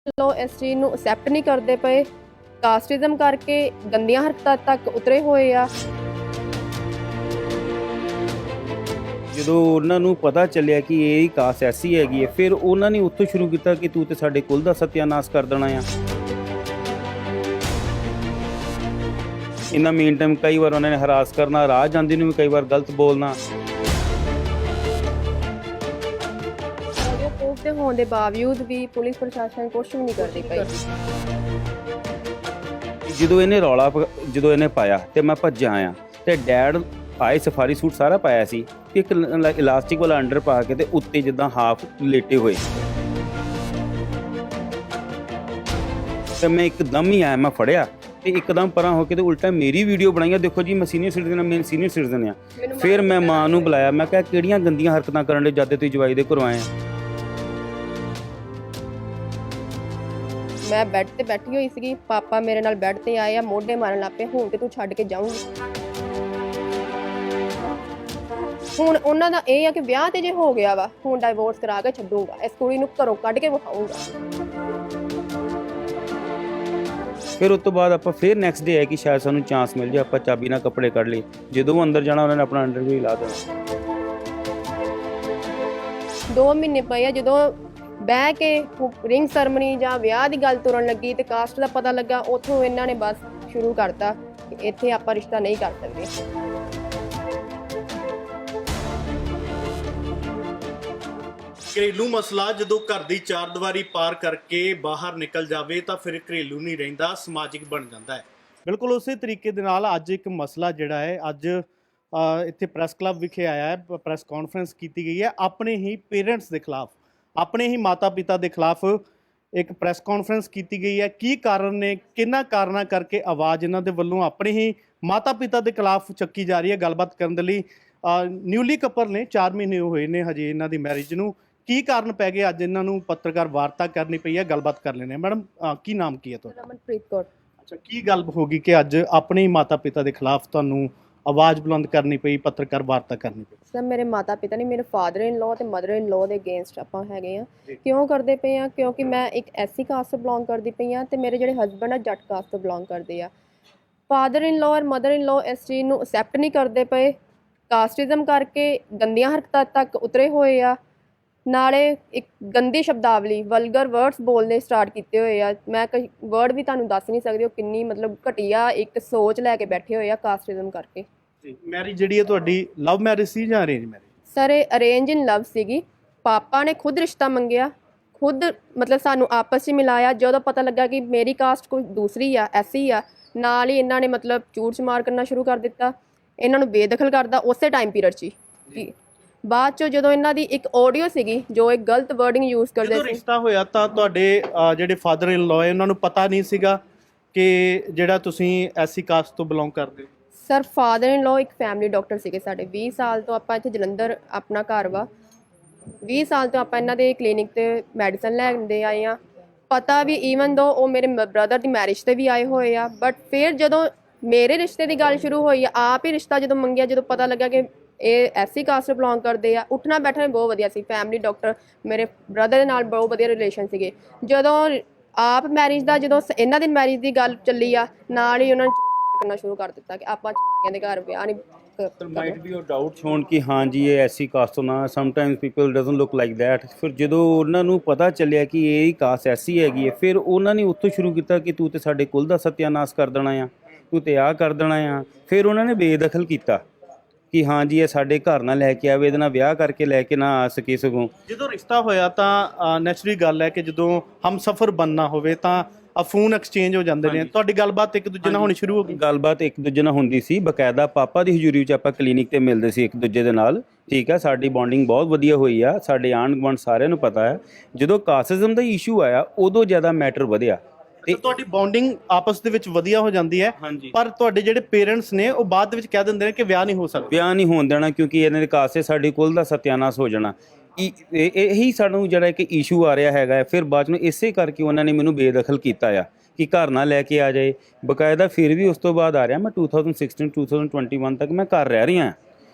लो इस चीज़ ਨੂੰ ਐਕਸੈਪਟ नहीं करते पे ਕਾਸਟਿਜ਼ਮ करके गंदियां हरकतां तक उतरे हुए आ। ਜਦੋਂ ਉਹਨਾਂ ਨੂੰ ਪਤਾ ਚੱਲਿਆ ਕਿ ਇਹ ਹੀ ਕਾਸਟ ਐਸੀ ਹੈਗੀ ਹੈ, ਫਿਰ ਉਹਨਾਂ ਨੇ ਉੱਥੋਂ ਸ਼ੁਰੂ ਕੀਤਾ ਕਿ ਤੂੰ ਤੇ ਸਾਡੇ ਕੁਲ ਦਾ ਸਤਿਆਨਾਸ਼ ਕਰ ਦੇਣਾ ਆ। ਇਹਨਾਂ ਮੇਨ ਟਾਈਮ ਕਈ ਵਾਰ ਉਹਨਾਂ ਨੇ ਹਰਾਸ ਕਰਨਾ, ਰਾਹ ਜਾਂਦੀ ਨੂੰ ਵੀ ਕਈ ਵਾਰ ਗਲਤ ਬੋਲਣਾ। ऑडियो प्रूफ ਦੇ ਹੋਣ ਦੇ ਬਾਵਜੂਦ ਵੀ ਪੁਲਿਸ ਪ੍ਰਸ਼ਾਸਨ ਕੁਝ ਵੀ ਨਹੀਂ ਕਰਦੀ ਪਈ। ਜਦੋਂ ਇਹਨੇ ਪਾਇਆ ਤੇ ਮੈਂ ਭੱਜਿਆ ਆਇਆ ਤੇ ਡੈਡ ਆਏ, ਸਫਾਰੀ ਸੂਟ ਸਾਰਾ ਪਾਇਆ ਸੀ, ਇੱਕ ਇਲਾਸਟਿਕ ਵਾਲਾ ਅੰਡਰ ਪਾ ਕੇ ਤੇ ਉੱਤੇ ਜਿੱਦਾਂ ਹਾਫ ਲੇਟੇ ਹੋਏ। ਤੇ ਮੈਂ ਇੱਕਦਮ ਹੀ ਆਇਆ, ਮੈਂ ਫੜਿਆ ਤੇ ਇੱਕਦਮ ਪਰਾਂ ਹੋ ਕੇ ਤੇ ਉਲਟਾ ਮੇਰੀ ਵੀਡੀਓ ਬਣਾਈਆਂ। ਦੇਖੋ ਜੀ, ਮੈਂ ਸੀਨੀਅਰ ਸਿਟੀਜ਼ਨ ਆ, ਮੈਂ ਸੀਨੀਅਰ ਸਿਟੀਜ਼ਨ ਆ। ਫਿਰ ਮੈਂ ਮਾਂ ਨੂੰ ਬੁਲਾਇਆ, ਮੈਂ ਕਿਹਾ ਕਿਹੜੀਆਂ ਗੰਦੀਆਂ ਹਰਕਤਾਂ ਕਰਨ ਦੇ ਜਦ ਤੁਸੀਂ ਜਵਾਈ ਦੇ ਘਰੋਂ ਆਏ ਆ। ਮੈਂ ਬੈੱਡ ਤੇ ਬੈਠੀ ਹੋਈ ਸੀਗੀ, ਪਾਪਾ ਮੇਰੇ ਨਾਲ ਬੈੱਡ ਤੇ ਆਏ ਆ, ਮੋਢੇ ਮਾਰਨ ਲੱਗ ਪਏ, ਹੁਣ ਤੇ ਤੂੰ ਛੱਡ ਕੇ ਜਾਊਂਗੀ। ਹੁਣ ਉਹਨਾਂ ਦਾ ਇਹ ਆ ਕਿ ਵਿਆਹ ਤੇ ਜੇ ਹੋ ਗਿਆ ਵਾ, ਹੁਣ ਡਾਈਵੋਰਸ ਕਰਾ ਕੇ ਛੱਡੂਗਾ, ਇਸ ਕੁੜੀ ਨੂੰ ਘਰੋਂ ਕੱਢ ਕੇ ਵਿਖਾਊਂਗਾ। ਫਿਰ ਉਸ ਤੋਂ ਬਾਅਦ ਆਪਾਂ ਫਿਰ ਨੈਕਸਟ ਡੇ ਹੈ ਕਿ ਸ਼ਾਇਦ ਸਾਨੂੰ ਚਾਂਸ ਮਿਲ ਜਾਏ, ਆਪਾਂ ਚਾਬੀ ਨਾਲ ਕੱਪੜੇ ਕੱਢ ਲਏ। ਜਦੋਂ ਅੰਦਰ ਜਾਣਾ ਉਹਨਾਂ ਨੇ ਆਪਣਾ ਅੰਡਰ ਵੀ ਲਾ ਦੇਣਾ। 2 ਮਹੀਨੇ ਪਏ ਆ, ਜਦੋਂ ਬਹਿ ਕੇ ਰਿੰਗ ਸੈਰਮਨੀ ਜਾਂ ਵਿਆਹ ਦੀ ਗੱਲ ਤੁਰਨ ਲੱਗੀ ਤੇ ਕਾਸਟ ਦਾ ਪਤਾ ਲੱਗਾ, ਉੱਥੋਂ ਇਹਨਾਂ ਨੇ ਬਸ ਸ਼ੁਰੂ ਕਰਤਾ ਕਿ ਇੱਥੇ ਆਪਾਂ ਰਿਸ਼ਤਾ ਨਹੀਂ ਕਰ ਸਕਦੇ। ਘਰੇਲੂ ਮਸਲਾ ਜਦੋਂ ਘਰ ਦੀ ਚਾਰ ਦੀਵਾਰੀ ਪਾਰ ਕਰਕੇ ਬਾਹਰ ਨਿਕਲ ਜਾਵੇ ਤਾਂ ਫਿਰ ਘਰੇਲੂ ਨਹੀਂ ਰਹਿੰਦਾ, ਸਮਾਜਿਕ ਬਣ ਜਾਂਦਾ ਹੈ। ਬਿਲਕੁਲ ਉਸੇ ਤਰੀਕੇ ਦੇ ਨਾਲ ਅੱਜ ਇੱਕ ਮਸਲਾ ਜਿਹੜਾ ਹੈ, ਅੱਜ ਇੱਥੇ ਪ੍ਰੈਸ ਕਲੱਬ ਵਿਖੇ ਆਇਆ ਹੈ, ਪ੍ਰੈਸ ਕਾਨਫਰੰਸ ਕੀਤੀ ਗਈ ਹੈ ਆਪਣੇ ਹੀ ਪੇਰੈਂਟਸ ਦੇ ਖਿਲਾਫ, ਆਪਣੇ ਹੀ ਮਾਤਾ ਪਿਤਾ ਦੇ ਖਿਲਾਫ ਇੱਕ ਪ੍ਰੈਸ ਕਾਨਫਰੰਸ ਕੀਤੀ ਗਈ ਹੈ। ਕੀ ਕਾਰਨ ਨੇ, ਕਿੰਨਾ ਕਾਰਨਾਂ ਕਰਕੇ ਆਵਾਜ਼ ਇਹਨਾਂ ਦੇ ਵੱਲੋਂ ਆਪਣੇ ਹੀ ਮਾਤਾ ਪਿਤਾ ਦੇ ਖਿਲਾਫ ਚੱਕੀ ਜਾ ਰਹੀ ਹੈ। ਗੱਲਬਾਤ ਕਰਨ ਦੇ ਲਈ ਨਿਊਲੀ ਕਪਲ ਨੇ, 4 ਮਹੀਨੇ ਹੋਏ ਨੇ ਹਜੇ ਇਹਨਾਂ ਦੀ ਮੈਰਿਜ ਨੂੰ। ਕੀ ਕਾਰਨ ਪੈ ਗਏ ਅੱਜ ਇਹਨਾਂ ਨੂੰ ਪੱਤਰਕਾਰ ਵਾਰਤਾ ਕਰਨੀ ਪਈ ਹੈ? ਗੱਲਬਾਤ ਕਰ ਲੈਣੇ। ਮੈਡਮ, ਕੀ ਨਾਮ ਕੀ ਹੈ ਤੁਹਾਡਾ? ਰਮਨਪ੍ਰੀਤ ਕੌਰ। ਅੱਛਾ, ਕੀ ਗੱਲ ਹੋ ਗਈ ਕਿ ਅੱਜ ਆਪਣੇ ਹੀ ਮਾਤਾ ਪਿਤਾ ਦੇ ਖਿਲਾਫ ਤੁਹਾਨੂੰ ਆਵਾਜ਼ ਬੁਲੰਦ ਕਰਨੀ ਪਈ, ਪੱਤਰਕਾਰ ਵਾਰਤਾ ਕਰਨੀ ਪਈ? ਸਰ, ਮੇਰੇ ਮਾਤਾ ਪਿਤਾ ਨਹੀਂ, ਮੇਰੇ ਫਾਦਰ ਇਨ ਲਾਅ ਤੇ ਮਦਰ ਇਨ ਲਾਅ ਦੇ ਅਗੇਂਸਟ ਆਪਾਂ ਹੈਗੇ ਆ। ਕਿਉਂ ਕਰਦੇ ਪਏ ਆ? ਕਿਉਂਕਿ ਮੈਂ ਇੱਕ ਐਸੀ ਕਾਸਟ ਤੋਂ ਬਿਲੋਂਗ ਕਰਦੀ ਪਈ ਆ ਤੇ ਮੇਰੇ ਜਿਹੜੇ ਹਸਬੰਡ ਆ ਜੱਟ ਕਾਸਟ ਤੋਂ ਬਿਲੋਂਗ ਕਰਦੇ ਆ। ਫਾਦਰ ਇਨ ਲਾਅ ਔਰ ਮਦਰ ਇਨ ਲਾਅ ਇਸ ਚੀਜ਼ ਨੂੰ ਐਕਸੈਪਟ ਨਹੀਂ ਕਰਦੇ ਪਏ, ਕਾਸਟਿਜ਼ਮ ਕਰਕੇ ਗੰਦੀਆਂ ਹਰਕਤਾਂ ਤੱਕ ਉਤਰੇ ਹੋਏ ਆ। ਨਾਲੇ ਇੱਕ ਗੰਦੀ ਸ਼ਬਦਾਵਲੀ, ਵਲਗਰ ਵਰਡਸ ਬੋਲਨੇ ਸਟਾਰਟ ਕੀਤੇ ਹੋਏ ਆ। ਮੈਂ ਕਈ ਵਰਡ ਵੀ ਤੁਹਾਨੂੰ ਦੱਸ ਨਹੀਂ ਸਕਦੀ, ਉਹ ਕਿੰਨੀ ਮਤਲਬ ਘਟੀਆ ਇੱਕ ਸੋਚ ਲੈ ਕੇ ਬੈਠੇ ਹੋਏ ਆ ਕਾਸਟਿਜ਼ਮ ਕਰਕੇ। ਮੈਰਿਜ ਜਿਹੜੀ ਹੈ ਤੁਹਾਡੀ ਲਵ ਮੈਰਿਜ ਸੀ ਜਾਂ ਅਰੇਂਜ ਮੈਰਿਜ? ਸਰ, ਇਹ ਅਰੇਂਜ ਇਨ ਲਵ ਸੀਗੀ। ਪਾਪਾ ਨੇ ਖੁਦ ਰਿਸ਼ਤਾ ਮੰਗਿਆ, ਖੁਦ ਮਤਲਬ ਸਾਨੂੰ ਆਪਸ 'ਚ ਮਿਲਾਇਆ। ਜਦੋਂ ਪਤਾ ਲੱਗਾ ਕਿ ਮੇਰੀ ਕਾਸਟ ਕੋਈ ਦੂਸਰੀ ਆ, ਐਸੀ ਆ, ਨਾਲ ਹੀ ਇਹਨਾਂ ਨੇ ਮਤਲਬ ਝੂਠ ਮਾਰ ਕਰਨਾ ਸ਼ੁਰੂ ਕਰ ਦਿੱਤਾ। ਇਹਨਾਂ ਨੂੰ ਬੇਦਖਲ ਕਰਦਾ ਉਸੇ ਟਾਈਮ ਪੀਰੀਅਡ 'ਚ ਹੀ। ਬਾਅਦ 'ਚੋਂ ਜਦੋਂ ਇਹਨਾਂ ਦੀ ਇੱਕ ਆਡੀਓ ਸੀਗੀ ਜੋ ਇੱਕ ਗਲਤ ਵਰਡਿੰਗ ਯੂਜ਼ ਕਰਦੇ ਸੀ। ਰਿਸ਼ਤਾ ਹੋਇਆ ਤਾਂ ਤੁਹਾਡੇ ਜਿਹੜੇ ਫਾਦਰ ਇਨ ਲਾਅ ਉਹਨਾਂ ਨੂੰ ਪਤਾ ਨਹੀਂ ਸੀਗਾ ਕਿ ਜਿਹੜਾ ਤੁਸੀਂ ਐਸੀ ਕਾਸਟ ਤੋਂ ਬਿਲੋਂਗ ਕਰਦੇ ਹੋ? ਸਰ, ਫਾਦਰ ਇਨ ਲਾਅ ਇੱਕ ਫੈਮਿਲੀ ਡਾਕਟਰ ਸੀਗੇ ਸਾਡੇ। 20 ਸਾਲ ਤੋਂ ਆਪਾਂ ਇੱਥੇ ਜਲੰਧਰ ਆਪਣਾ ਘਰ ਵਾ, 20 ਸਾਲ ਤੋਂ ਆਪਾਂ ਇਹਨਾਂ ਦੇ ਕਲੀਨਿਕ ਤੇ ਮੈਡੀਸਨ ਲੈਂਦੇ ਆਏ ਆ। ਪਤਾ ਵੀ ਈਵਨ ਦੋ ਉਹ ਮੇਰੇ ਬ੍ਰਦਰ ਦੀ ਮੈਰਿਜ ਤੇ ਵੀ ਆਏ ਹੋਏ ਆ। ਬਟ ਫਿਰ ਜਦੋਂ ਮੇਰੇ ਰਿਸ਼ਤੇ ਦੀ ਗੱਲ ਸ਼ੁਰੂ ਹੋਈ, ਆਪ ਹੀ ਰਿਸ਼ਤਾ ਜਦੋਂ ਮੰਗਿਆ, ਜਦੋਂ ਪਤਾ ਲੱਗਾ ਕਿ ਇਹ ਐਸੀ ਕਾਸਟ ਤੋਂ ਬਿਲੋਂਗ ਕਰਦੇ ਆ, ਉੱਠਣਾ ਬੈਠਣਾ ਬਹੁਤ ਵਧੀਆ ਸੀ। ਫੈਮਿਲੀ ਡਾਕਟਰ, ਮੇਰੇ ਬ੍ਰਦਰ ਦੇ ਨਾਲ ਬਹੁਤ ਵਧੀਆ ਰਿਲੇਸ਼ਨ ਸੀਗੇ। ਜਦੋਂ ਆਪ ਮੈਰਿਜ ਦਾ, ਜਦੋਂ ਇਹਨਾਂ ਦੀ ਮੈਰਿਜ ਦੀ ਗੱਲ ਚੱਲੀ ਆ, ਨਾਲ ਹੀ ਉਹਨਾਂ ਨੇ ਕਰਨਾ ਸ਼ੁਰੂ ਕਰ ਦਿੱਤਾ ਕਿ ਆਪਾਂ ਚਮਾਰੀਆਂ ਦੇ ਘਰ ਵਿਆਹ ਨਹੀਂ ਮਾਈਟ ਵੀ ਉਹ ਡਾਊਟਸ ਹੋਣ ਕਿ ਹਾਂ ਜੀ ਇਹ ਐਸੀ ਕਾਸਟ ਤੋਂ ਨਾ, sometimes people doesn't look like that. ਫਿਰ ਜਦੋਂ ਉਹਨਾਂ ਨੂੰ ਪਤਾ ਚੱਲਿਆ ਕਿ ਇਹ ਹੀ ਕਾਸਟ ਐਸੀ ਹੈਗੀ ਹੈ, ਫਿਰ ਉਹਨਾਂ ਨੇ ਉੱਥੋਂ ਸ਼ੁਰੂ ਕੀਤਾ ਕਿ ਤੂੰ ਤੇ ਸਾਡੇ ਕੁਲ ਦਾ ਸਤਿਆਨਾਸ਼ ਕਰ ਦੇਣਾ ਆ, ਤੂੰ ਤੇ ਆਹ ਕਰ ਦੇਣਾ ਆ। ਫਿਰ ਉਹਨਾਂ ਨੇ ਬੇਦਖਲ ਕੀਤਾ ਕਿ ਹਾਂ ਜੀ ਇਹ ਸਾਡੇ ਘਰ ਨਾਲ ਲੈ ਕੇ ਆਵੇ, ਇਹਦੇ ਨਾਲ ਵਿਆਹ ਕਰਕੇ ਲੈ ਕੇ ਨਾ ਆ ਸਕੇ। ਸਗੋਂ ਜਦੋਂ ਰਿਸ਼ਤਾ ਹੋਇਆ ਤਾਂ ਨੈਚੁਰਲੀ ਗੱਲ ਹੈ ਕਿ ਜਦੋਂ ਹਮਸਫਰ ਬਣਨਾ ਹੋਵੇ ਤਾਂ ਫੋਨ ਐਕਸਚੇਂਜ ਹੋ ਜਾਂਦੇ ਨੇ। ਤੁਹਾਡੀ ਗੱਲਬਾਤ ਇੱਕ ਦੂਜੇ ਨਾਲ ਹੋਣੀ ਸ਼ੁਰੂ ਹੋ ਗਈ? ਗੱਲਬਾਤ ਇੱਕ ਦੂਜੇ ਨਾਲ ਹੁੰਦੀ ਸੀ, ਬਕਾਇਦਾ ਪਾਪਾ ਦੀ ਹਜ਼ੂਰੀ ਵਿੱਚ ਆਪਾਂ ਕਲੀਨਿਕ ਤੇ ਮਿਲਦੇ ਸੀ ਇੱਕ ਦੂਜੇ ਦੇ ਨਾਲ। ਠੀਕ ਹੈ, ਸਾਡੀ ਬੌਂਡਿੰਗ ਬਹੁਤ ਵਧੀਆ ਹੋਈ ਆ, ਸਾਡੇ ਆਂਢ ਗੁਆਂਢ ਸਾਰਿਆਂ ਨੂੰ ਪਤਾ ਹੈ। ਜਦੋਂ ਕਾਸਟਿਜ਼ਮ ਦਾ ਇਸ਼ੂ ਆਇਆ ਉਦੋਂ ਜ਼ਿਆਦਾ ਮੈਟਰ ਵਧਿਆ ਤੇ ਤੁਹਾਡੀ ਬੌਂਡਿੰਗ ਆਪਸ ਦੇ ਵਿੱਚ ਵਧੀਆ ਹੋ ਜਾਂਦੀ ਹੈ। ਪਰ ਤੁਹਾਡੇ ਜਿਹੜੇ ਪੇਰੈਂਟਸ ਨੇ ਉਹ ਬਾਅਦ ਦੇ ਵਿੱਚ ਕਹਿ ਦਿੰਦੇ ਨੇ ਕਿ ਵਿਆਹ ਨਹੀਂ ਹੋ ਸਕਦਾ, ਵਿਆਹ ਨਹੀਂ ਹੋਣ ਦੇਣਾ, ਕਿਉਂਕਿ ਇਹਨਾਂ ਦੇ ਕਾਸਟ 'ਚ ਸਾਡੇ ਕੁਲ ਦਾ ਸਤਿਆਨਾਸ਼ ਹੋ ਜਾਣਾ। ਇਹੀ ਸਾਨੂੰ ਜਿਹੜਾ ਇੱਕ ਇਸ਼ੂ ਆ ਰਿਹਾ ਹੈਗਾ। ਫਿਰ ਬਾਅਦ ਨੂੰ ਇਸੇ ਕਰਕੇ ਉਹਨਾਂ ਨੇ ਮੈਨੂੰ ਬੇਦਖਲ ਕੀਤਾ ਆ ਕਿ ਘਰ ਨਾਲ ਲੈ ਕੇ ਆ ਜਾਏ। ਬਕਾਇਦਾ ਫਿਰ ਵੀ ਉਸ ਤੋਂ ਬਾਅਦ ਆ ਰਿਹਾ, ਮੈਂ 2016 2021 ਤੱਕ ਮੈਂ ਘਰ ਰਹਿ ਰਿਹਾ।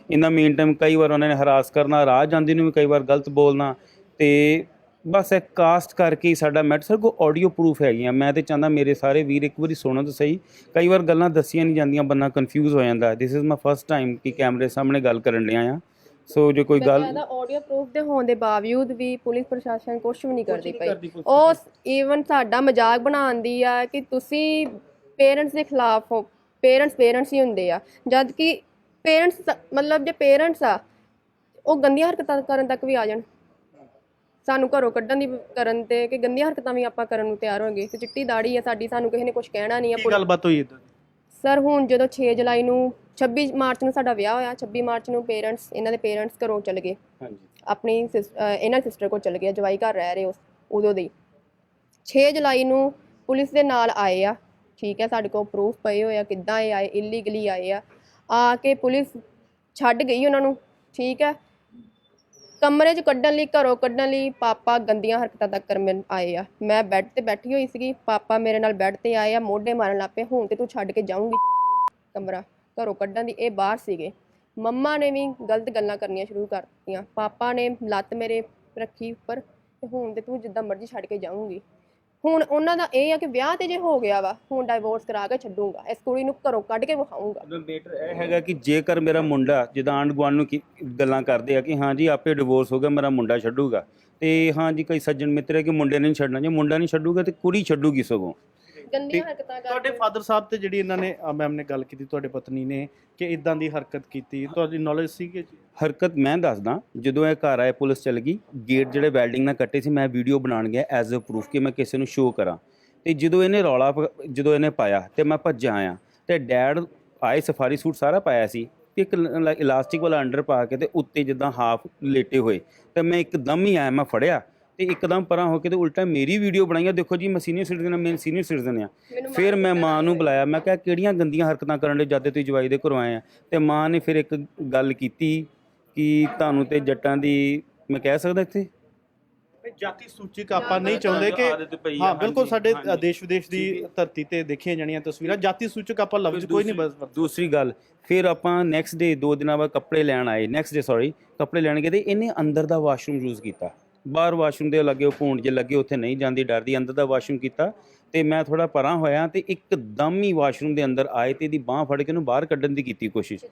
ਇਹਨਾਂ ਮੇਨ ਟਾਈਮ ਕਈ ਵਾਰ ਉਹਨਾਂ ਨੇ ਹਰਾਸ ਕਰਨਾ, ਰਾਹ ਜਾਂਦੀ ਨੂੰ ਵੀ ਕਈ ਵਾਰ ਗਲਤ ਬੋਲਣਾ। ਤੇ ਬਸ ਇਹ ਕਾਸਟ ਕਰਕੇ ਹੀ ਸਾਡਾ ਮੈਟਰ ਸਰ ਕੋ ਆਡੀਓ ਪ੍ਰੂਫ ਹੈਗੀਆਂ। ਮੈਂ ਤੇ ਚਾਹੁੰਦਾ ਮੇਰੇ ਸਾਰੇ ਵੀਰ ਇੱਕ ਵਾਰੀ ਸੁਣੋ ਤਾਂ ਸਹੀ। ਕਈ ਵਾਰ ਗੱਲਾਂ ਦੱਸੀਆਂ ਨਹੀਂ ਜਾਂਦੀਆਂ, ਬੰਦਾ ਕਨਫਿਊਜ਼ ਹੋ ਜਾਂਦਾ। This is my first time ਕਿ ਕੈਮਰੇ ਸਾਹਮਣੇ ਗੱਲ ਕਰਨ ਡਿਆ ਆ। ਸੋ ਜੇ ਕੋਈ ਗੱਲ ਬਕਾਇਦਾ ਆਡੀਓ ਪ੍ਰੂਫ ਦੇ ਹੋਣ ਦੇ ਬਾਵਜੂਦ ਵੀ ਪੁਲਿਸ ਪ੍ਰਸ਼ਾਸਨ ਕੁਝ ਵੀ ਨਹੀਂ ਕਰਦੀ ਪਈ। ਉਹ ਈਵਨ ਸਾਡਾ ਮਜ਼ਾਕ ਬਣਾਉਂਦੀ ਆ ਕਿ ਤੁਸੀਂ ਪੇਰੈਂਟਸ ਦੇ ਖਿਲਾਫ ਹੋ। ਪੇਰੈਂਟਸ ਹੀ ਹੁੰਦੇ ਆ, ਜਦ ਕਿ ਪੇਰੈਂਟਸ ਮਤਲਬ ਜੇ ਪੇਰੈਂਟਸ ਆ ਉਹ ਗੰਦੀਆਂ ਹਰਕਤਾਂ ਕਰਨ ਤੱਕ ਵੀ ਆ ਜਾਣ, ਸਾਨੂੰ ਘਰੋਂ ਕੱਢਣ ਦੀ ਕਰਨ ਤੇ ਕਿ ਗੰਦੀਆਂ ਹਰਕਤਾਂ ਵੀ ਆਪਾਂ ਕਰਨ ਨੂੰ ਤਿਆਰ ਹੋਗੇ। ਤੇ ਚਿੱਟੀ ਦਾੜੀ ਆ ਸਾਡੀ, ਸਾਨੂੰ ਕਿਸੇ ਨੇ ਕੁਝ ਕਹਿਣਾ ਨਹੀਂ ਆ। ਕੀ ਗੱਲਬਾਤ ਹੋਈ ਇਦਾਂ? ਸਰ ਹੁਣ ਜਦੋਂ 6 ਜੁਲਾਈ ਨੂੰ 26 ਮਾਰਚ ਨੂੰ ਸਾਡਾ ਵਿਆਹ ਹੋਇਆ, 26 ਮਾਰਚ ਨੂੰ ਇਹਨਾਂ ਦੇ ਪੇਰੈਂਟਸ ਘਰੋਂ ਚਲੇ ਗਏ। ਹਾਂਜੀ ਆਪਣੀ ਇਹਨਾਂ ਸਿਸਟਰ ਕੋਲ ਚਲੇ ਗਏ, ਜਵਾਈ ਘਰ ਰਹਿ ਰਹੇ ਉਦੋਂ ਦੇ। 6 ਜੁਲਾਈ ਨੂੰ ਪੁਲਿਸ ਦੇ ਨਾਲ ਆਏ ਆ, ਠੀਕ ਹੈ, ਸਾਡੇ ਕੋਲ ਪ੍ਰੂਫ ਪਏ ਹੋਏ ਆ ਕਿੱਦਾਂ ਇਹ ਆਏ, ਇਲੀਗਲੀ ਆਏ ਆ ਕੇ ਪੁਲਿਸ ਛੱਡ ਗਈ ਉਹਨਾਂ ਨੂੰ, ਠੀਕ ਹੈ। ਕਮਰੇ 'ਚ ਕੱਢਣ ਲਈ, ਘਰੋਂ ਕੱਢਣ ਲਈ ਪਾਪਾ ਗੰਦੀਆਂ ਹਰਕਤਾਂ ਤੱਕ ਕਰਨ ਆਏ ਆ। ਮੈਂ ਬੈੱਡ ਤੇ ਬੈਠੀ ਹੋਈ ਸੀਗੀ, ਪਾਪਾ ਮੇਰੇ ਨਾਲ ਬੈੱਡ ਤੇ ਆਏ ਆ, ਮੋਢੇ ਮਾਰਨ ਲੱਗ ਪਏ, ਹੁਣ ਤੇ ਤੂੰ ਛੱਡ ਕੇ ਜਾਊਂਗੀ ਕਮਰਾ, ਘਰੋਂ ਕੱਢਣ ਦੀ। ਇਹ ਬਾਹਰ ਸੀਗੇ। ਮੰਮਾ ਨੇ ਵੀ ਗਲਤ ਗੱਲਾਂ ਕਰਨੀਆਂ ਸ਼ੁਰੂ ਕਰ ਦਿੱਤੀਆਂ। ਪਾਪਾ ਨੇ ਲੱਤ ਮੇਰੇ ਰੱਖੀ ਉੱਪਰ ਤੇ ਹੁਣ ਤੇ ਤੂੰ ਜਿੱਦਾਂ ਮਰਜ਼ੀ ਛੱਡ ਕੇ ਜਾਊਂਗੀ। ਹੁਣ ਉਹਨਾਂ ਦਾ ਇਹ ਆ ਕਿ ਵਿਆਹ ਤੇ ਜੇ ਹੋ ਗਿਆ ਵਾ, ਹੁਣ ਡਾਈਵੋਰਸ ਕਰਾ ਕੇ ਛੱਡੂਗਾ, ਇਸ ਕੁੜੀ ਨੂੰ ਘਰੋਂ ਕੱਢ ਕੇ ਵਿਖਾਊਂਗਾ। ਬੇਟਰ ਇਹ ਹੈਗਾ ਕਿ ਜੇਕਰ ਮੇਰਾ ਮੁੰਡਾ ਜਿੱਦਾਂ ਆਂਢ ਗੁਆਂਢ ਨੂੰ ਗੱਲਾਂ ਕਰਦੇ ਆ ਕਿ ਹਾਂ ਜੀ ਆਪੇ ਡਿਵੋਰਸ ਹੋ ਗਿਆ, ਮੇਰਾ ਮੁੰਡਾ ਛੱਡੂਗਾ, ਤੇ ਹਾਂ ਜੀ ਕਈ ਸੱਜਣ ਮਿੱਤਰ ਹੈ ਕਿ ਮੁੰਡੇ ਨੇ ਨਹੀਂ ਛੱਡਣਾ। ਜੇ ਮੁੰਡਾ ਨਹੀਂ ਛੱਡੂਗਾ ਤੇ ਕੁੜੀ ਛੱਡੂਗੀ ਸਗੋਂ। ਗੰਦੀਆਂ ਹਰਕਤਾਂ ਤੁਹਾਡੇ ਫਾਦਰ ਸਾਹਿਬ ਤੇ ਜਿਹੜੀ ਇਹਨਾਂ ਨੇ ਮੈਮ ਨੇ ਗੱਲ ਕੀਤੀ, ਤੁਹਾਡੇ ਪਤਨੀ ਨੇ, ਕਿ ਇਦਾਂ ਦੀ ਹਰਕਤ ਕੀਤੀ, ਤੁਹਾਡੀ ਨੌਲੇਜ ਸੀ ਕਿ? ਹਰਕਤ ਮੈਂ ਦੱਸਦਾ, ਜਦੋਂ ਇਹ ਘਰ ਆਏ ਪੁਲਿਸ ਚਲ ਗਈ, ਗੇਟ ਜਿਹੜੇ ਵੈਲਡਿੰਗ ਨਾਲ ਕੱਟੇ ਸੀ ਮੈਂ ਵੀਡੀਓ ਬਣਾਉਣ ਗਿਆ ਐਜ਼ ਅ ਪ੍ਰੂਫ ਕਿ ਮੈਂ ਕਿਸੇ ਨੂੰ ਸ਼ੋਅ ਕਰਾਂ। ਤੇ ਜਦੋਂ ਇਹਨੇ ਪਾਇਆ ਤੇ ਮੈਂ ਭੱਜਾ ਆਇਆ ਤੇ ਡੈਡ ਆਏ, ਸਫਾਰੀ ਸੂਟ ਸਾਰਾ ਪਾਇਆ ਸੀ, ਇੱਕ ਇਲਾਸਟਿਕ ਵਾਲਾ ਅੰਡਰ ਪਾ ਕੇ ਤੇ ਉੱਤੇ ਜਿੱਦਾਂ ਹਾਫ ਲੇਟੇ ਹੋਏ, ਤੇ ਮੈਂ ਇੱਕਦਮ ਹੀ ਆਇਆ, ਮੈਂ ਫੜਿਆ ਤੇ ਇੱਕਦਮ ਪਰਾਂ ਹੋ ਕੇ ਤੇ ਉਲਟਾ ਮੇਰੀ ਵੀਡੀਓ ਬਣਾਈਆਂ। ਦੇਖੋ ਜੀ ਮੈਂ ਸੀਨੀਅਰ ਸਿਟੀਜ਼ਨ, ਮੈਂ ਸੀਨੀਅਰ ਸਿਟੀਜ਼ਨ ਆ। ਫਿਰ ਮੈਂ ਮਾਂ ਨੂੰ ਬੁਲਾਇਆ, ਮੈਂ ਕਿਹਾ ਕਿਹੜੀਆਂ ਗੰਦੀਆਂ ਹਰਕਤਾਂ ਕਰਨ ਦੇ ਜਦ ਤੁਸੀਂ ਜਵਾਈ ਦੇ ਘਰੋਂ ਆਏ ਆ। ਤੇ ਮਾਂ ਨੇ ਫਿਰ ਇੱਕ ਗੱਲ ਕੀਤੀ ਕਿ ਤੁਹਾਨੂੰ ਤੇ ਜੱਟਾਂ ਦੀ, ਮੈਂ ਕਹਿ ਸਕਦਾ ਇੱਥੇ ਜਾਤੀ ਸੂਚਕ ਆਪਾਂ ਨਹੀਂ ਚਾਹੁੰਦੇ ਕਿ ਹਾਂ ਬਿਲਕੁਲ ਸਾਡੇ ਦੇਸ਼ ਵਿਦੇਸ਼ ਦੀ ਧਰਤੀ ਤੇ ਦੇਖੀਆਂ ਜਾਣੀਆਂ ਤਸਵੀਰਾਂ, ਜਾਤੀ ਸੂਚਕ ਆਪਾਂ ਲਫ਼ਜ਼ ਕੋਈ ਨਹੀਂ ਬਸ। ਦੂਸਰੀ ਗੱਲ, ਫਿਰ ਆਪਾਂ ਨੈਕਸਟ ਡੇ 2 ਦਿਨਾਂ ਬਾਅਦ ਕੱਪੜੇ ਲੈਣ ਆਏ, ਕੱਪੜੇ ਲੈਣ ਗਏ ਤੇ ਇਹਨੇ ਅੰਦਰ ਦਾ ਵਾਸ਼ਰੂਮ ਯੂਜ਼ ਕੀਤਾ। ਬਾਹਰ ਵਾਸ਼ਰੂਮ ਦੇ ਲੱਗੇ ਉਹ ਭੂੰਡ ਜੇ ਲੱਗੇ, ਉੱਥੇ ਨਹੀਂ ਜਾਂਦੀ, ਡਰਦੀ, ਅੰਦਰ ਦਾ ਵਾਸ਼ਰੂਮ ਕੀਤਾ। ਤੇ ਮੈਂ ਥੋੜਾ ਪਰਾਂ ਹੋਇਆ ਤੇ ਇੱਕਦਮ ਹੀ ਵਾਸ਼ਰੂਮ ਦੇ ਅੰਦਰ ਆਏ ਤੇ ਇਹਦੀ ਬਾਹ ਫੜ ਕੇ ਇਹਨੂੰ ਬਾਹਰ ਕੱਢਣ ਦੀ ਕੀਤੀ ਕੋਸ਼ਿਸ਼।